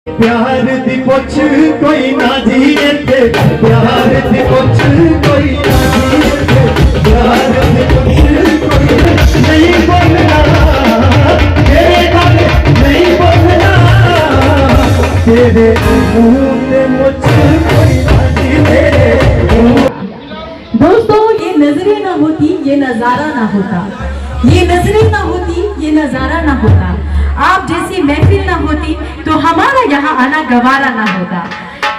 प्यार दी पुछ कोई ना जी इत्थे, प्यार दी पुछ कोई ना जी इत्थे, प्यार दी पुछ कोई नहीं बोलना, तेरे गल नहीं बोलना, तेरे मुंह ते मुझ कोई ना जी तेरे। दोस्तों, ये नजरें ना होती ये नजारा ना होता, ये नजरें ना होती ये नजारा ना होता, आप जैसी महफिल ना होती तो हमारा यहाँ आना गवारा ना होता।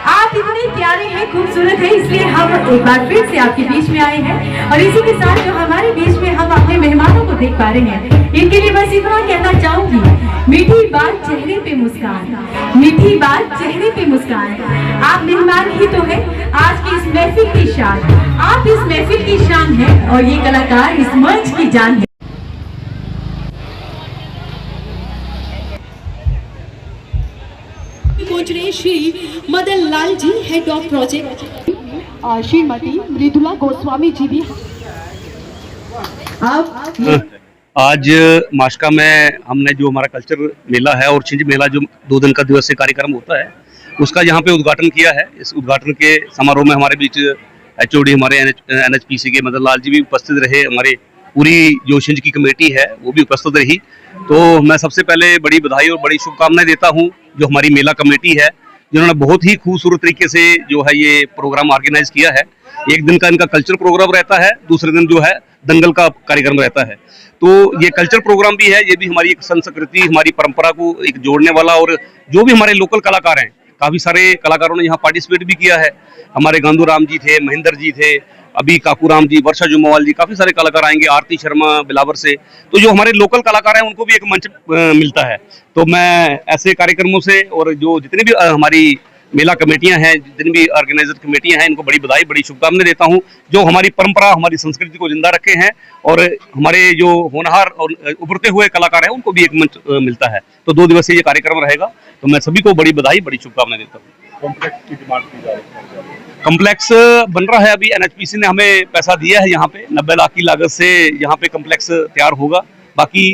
आप इतने प्यारे हैं, खूबसूरत हैं, इसलिए हम एक बार फिर से आपके बीच में आए हैं। और इसी के साथ जो हमारे बीच में हम अपने मेहमानों को देख पा रहे हैं, इनके लिए बस इतना कहना चाहूंगी, मीठी बात चेहरे पे मुस्कान, मीठी बात चेहरे पे मुस्कान। आप मेहमान ही तो है आज की इस महफिल की शान, आप इस महफिल की शान है और ये कलाकार इस मंच की जान है। पहुंच रहे Shri Madan Lal ji, head of project, Shrimati Mridula Goswami ji भी। आज मास्का में हमने जो हमारा कल्चर मेला है और छिंज मेला जो 2 दिन का दिवसीय कार्यक्रम होता है उसका यहाँ पे उद्घाटन किया है। इस उद्घाटन के समारोह में हमारे बीच HOD हमारे NHPC के मदन लाल जी भी उपस्थित रहे, हमारे पूरी जो छिंज की कमेटी है वो भी उपस्थित रही। तो मैं सबसे पहले बड़ी बधाई और बड़ी शुभकामनाएं देता हूं जो हमारी मेला कमेटी है, जिन्होंने बहुत ही खूबसूरत तरीके से जो है ये प्रोग्राम ऑर्गेनाइज किया है। एक दिन का इनका कल्चर प्रोग्राम रहता है, दूसरे दिन जो है दंगल का कार्यक्रम रहता है। तो ये कल्चर प्रोग्राम भी है, ये भी हमारी एक संस्कृति, हमारी परंपरा को एक जोड़ने वाला, और जो भी हमारे लोकल कलाकार हैं, काफ़ी सारे कलाकारों ने यहाँ पार्टिसिपेट भी किया है। हमारे गांधू राम जी थे, महेंद्र जी थे, अभी काकू राम जी, वर्षा जुम्मवाल जी, काफ़ी सारे कलाकार आएंगे, आरती शर्मा बिलावर से। तो जो हमारे लोकल कलाकार हैं उनको भी एक मंच मिलता है। तो मैं ऐसे कार्यक्रमों से और जो जितने भी हमारी मेला कमेटियां हैं, जितनी भी ऑर्गेनाइजर कमेटियां हैं, इनको बड़ी बधाई, बड़ी शुभकामनाएं देता हूं, जो हमारी परंपरा, हमारी संस्कृति को जिंदा रखे हैं, और हमारे जो होनहार और उभरते हुए कलाकार हैं उनको भी एक मंच मिलता है। तो 2 दिवसीय ये कार्यक्रम रहेगा। तो मैं सभी को बड़ी बधाई, बड़ी शुभकामनाएं देता हूँ। कॉम्प्लेक्स की डिमांड की जा रही है, कम्प्लेक्स बन रहा है, अभी NHPC ने हमें पैसा दिया है, यहाँ पे 90 लाख की लागत से यहाँ पे कम्प्लेक्स तैयार होगा। बाकी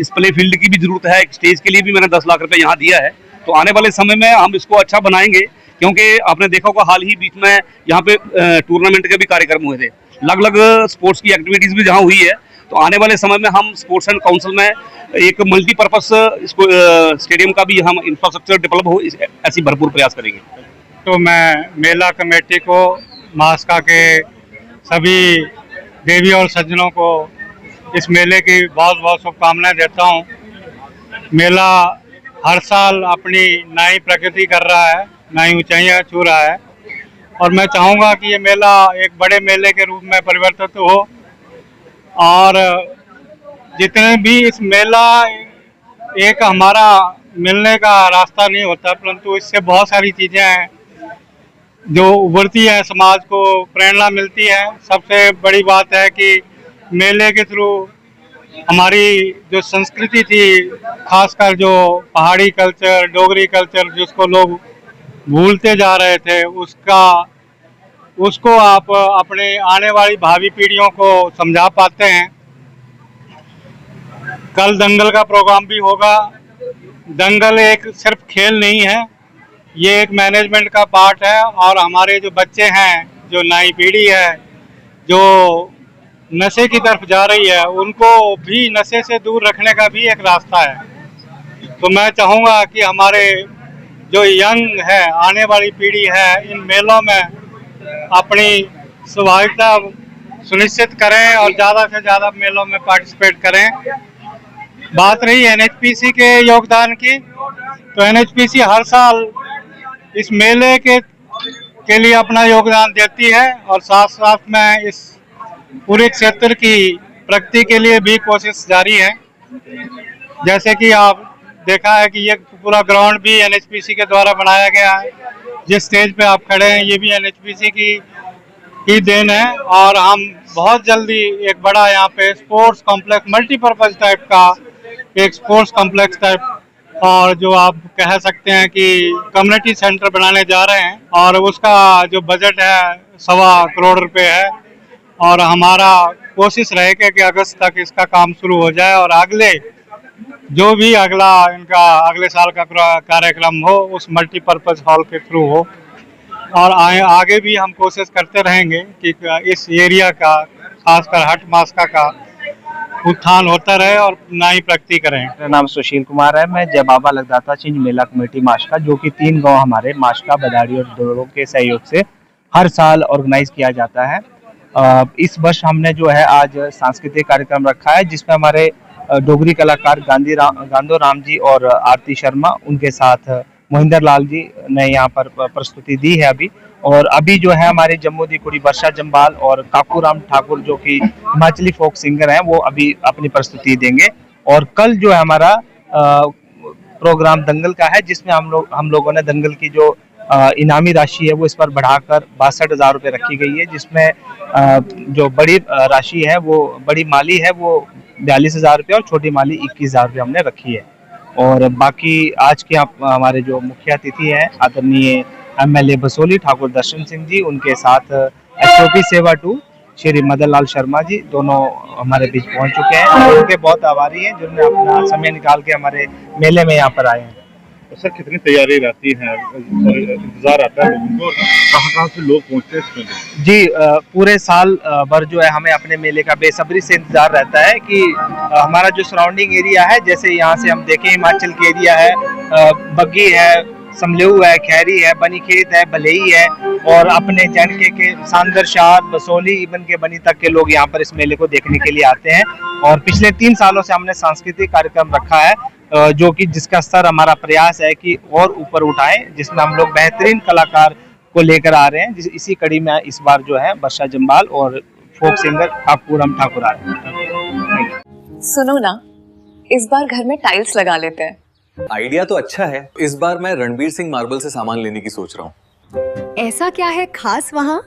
इस प्ले फील्ड की भी जरूरत है, स्टेज के लिए भी मैंने 10 लाख रुपए यहाँ दिया है। तो आने वाले समय में हम इसको अच्छा बनाएंगे, क्योंकि आपने देखा होगा हाल ही बीच में यहाँ पे टूर्नामेंट के भी कार्यक्रम हुए थे, अलग अलग स्पोर्ट्स की एक्टिविटीज भी जहाँ हुई है। तो आने वाले समय में हम स्पोर्ट्स एंड काउंसिल में एक मल्टीपर्पज स्टेडियम का भी हम इंफ्रास्ट्रक्चर डेवलप हो, ऐसी भरपूर प्रयास करेंगे। तो मैं मेला कमेटी को, मास्का के सभी देवी और सज्जनों को इस मेले की बहुत बहुत शुभकामनाएं देता हूं। मेला हर साल अपनी नई प्रगति कर रहा है, नई ऊंचाइयां छू रहा है, और मैं चाहूँगा कि ये मेला एक बड़े मेले के रूप में परिवर्तित हो, और जितने भी इस मेला एक हमारा मिलने का रास्ता नहीं होता, परंतु इससे बहुत सारी चीज़ें हैं जो उभरती है, समाज को प्रेरणा मिलती है। सबसे बड़ी बात है कि मेले के थ्रू हमारी जो संस्कृति थी, खासकर जो पहाड़ी कल्चर, डोगरी कल्चर, जिसको लोग भूलते जा रहे थे, उसको आप अपने आने वाली भावी पीढ़ियों को समझा पाते हैं। कल दंगल का प्रोग्राम भी होगा। दंगल एक सिर्फ खेल नहीं है, ये एक मैनेजमेंट का पार्ट है, और हमारे जो बच्चे हैं, जो नई पीढ़ी है जो नशे की तरफ जा रही है, उनको भी नशे से दूर रखने का भी एक रास्ता है। तो मैं चाहूँगा कि हमारे जो यंग है, आने वाली पीढ़ी है, इन मेलों में अपनी सहभागिता सुनिश्चित करें और ज़्यादा से ज़्यादा मेलों में पार्टिसिपेट करें। बात रही NHPC के योगदान की, तो NHPC हर साल इस मेले के लिए अपना योगदान देती है, और साथ साथ में इस पूरे क्षेत्र की प्रगति के लिए भी कोशिश जारी है। जैसे कि आप देखा है कि ये पूरा ग्राउंड भी NHPC के द्वारा बनाया गया है। जिस स्टेज पे आप खड़े हैं ये भी NHPC की ही देन है, और हम बहुत जल्दी एक बड़ा यहाँ पे स्पोर्ट्स कॉम्प्लेक्स, मल्टीपर्पज टाइप का एक स्पोर्ट्स कॉम्प्लेक्स टाइप, और जो आप कह सकते हैं कि कम्युनिटी सेंटर बनाने जा रहे हैं, और उसका जो बजट है 1.25 करोड़ रुपए है, और हमारा कोशिश रहेगा कि अगस्त तक इसका काम शुरू हो जाए और अगले जो भी अगला इनका अगले साल का कार्यक्रम हो उस मल्टीपर्पज़ हॉल के थ्रू हो, और आगे भी हम कोशिश करते रहेंगे कि इस एरिया का खासकर हट मास्का का उत्थान होता रहे और नई प्रगति करें। मेरा नाम सुशील कुमार है। मैं जय बाबा लगदाता छिंज मेला कमेटी माशका, जो कि 3 गांव हमारे माशका, बदाड़ी और दोड़ो के सहयोग से हर साल ऑर्गेनाइज किया जाता है। इस वर्ष हमने जो है आज सांस्कृतिक कार्यक्रम रखा है, जिसमें हमारे डोगरी कलाकार गांधो राम जी और आरती शर्मा, उनके साथ मोहिंदर लाल जी ने यहाँ पर प्रस्तुति दी है अभी। और अभी जो है हमारे जम्मू दी कुड़ी वर्षा जम्बाल और काकूराम ठाकुर, जो कि हिमाचली फोक सिंगर हैं, वो अभी अपनी प्रस्तुति देंगे। और कल जो है हमारा प्रोग्राम दंगल का है, जिसमें हम लोगों ने दंगल की जो इनामी राशि है वो इस पर बढ़ाकर 62,000 रुपये रखी गई है, जिसमें जो बड़ी राशि है, वो बड़ी माली है वो 42,000 रुपये और छोटी माली 21,000 रुपये हमने रखी है। और बाकी आज के हमारे जो मुख्य अतिथि हैं आदरणीय MLA बसोली ठाकुर दर्शन सिंह जी, उनके साथ HOP सेवा 2 श्री मदन लाल शर्मा जी, दोनों हमारे बीच पहुंच चुके हैं और उनके बहुत आभारी हैं जिन्होंने अपना समय निकाल के हमारे मेले में यहाँ पर आए हैं। सर, कितनी तैयारी रहती है और इंतजार आता है लोगों को, कहाँ से लोग पहुँचते हैं इसमें? जी, पूरे साल भर जो है हमें अपने मेले का बेसब्री से इंतजार रहता है कि हमारा जो सराउंडिंग एरिया है, जैसे यहाँ से हम देखें हिमाचल के एरिया है, बग्गी है, समलेऊ है, खैरी है, बनीखेत है, भलेई है, और अपने जैनके के सांदर शाह, बसोली, इवन के बनी तक के लोग यहाँ पर इस मेले को देखने के लिए आते हैं। और पिछले 3 सालों से हमने सांस्कृतिक कार्यक्रम रखा है, जो कि जिसका स्तर हमारा प्रयास है कि और ऊपर उठाएं, जिसमें हम लोग बेहतरीन कलाकार को लेकर आ रहे हैं। इसी कड़ी में इस बार जो है वर्षा जम्बाल और फोक सिंगर काकूराम ठाकुर आ रहे हैं। सुनो ना, इस बार घर में टाइल्स लगा लेते हैं। आइडिया तो अच्छा है। इस बार मैं रणबीर सिंह मार्बल से सामान लेने की सोच रहा हूँ। ऐसा क्या है खास वहाँ?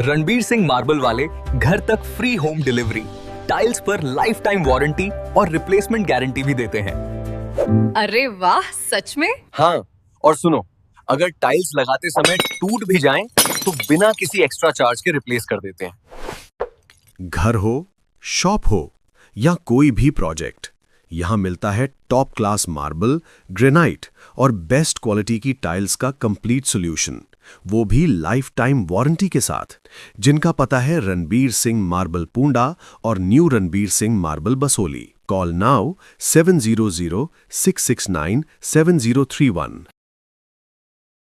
रणबीर सिंह मार्बल वाले घर तक फ्री होम डिलीवरी, टाइल्स पर लाइफ टाइम वारंटी और रिप्लेसमेंट गारंटी भी देते हैं। अरे वाह, सच में? हाँ, और सुनो, अगर टाइल्स लगाते समय टूट भी जाएं, तो बिना किसी एक्स्ट्रा चार्ज के रिप्लेस कर देते हैं। घर हो, शॉप हो या कोई भी प्रोजेक्ट, यहाँ मिलता है टॉप क्लास मार्बल, ग्रेनाइट और बेस्ट क्वालिटी की टाइल्स का कंप्लीट सॉल्यूशन, वो भी लाइफ टाइम वारंटी के साथ। जिनका पता है रणबीर सिंह मार्बल पूंडा और new Ranbir Singh marble Basoli. Call now 700 669 7031।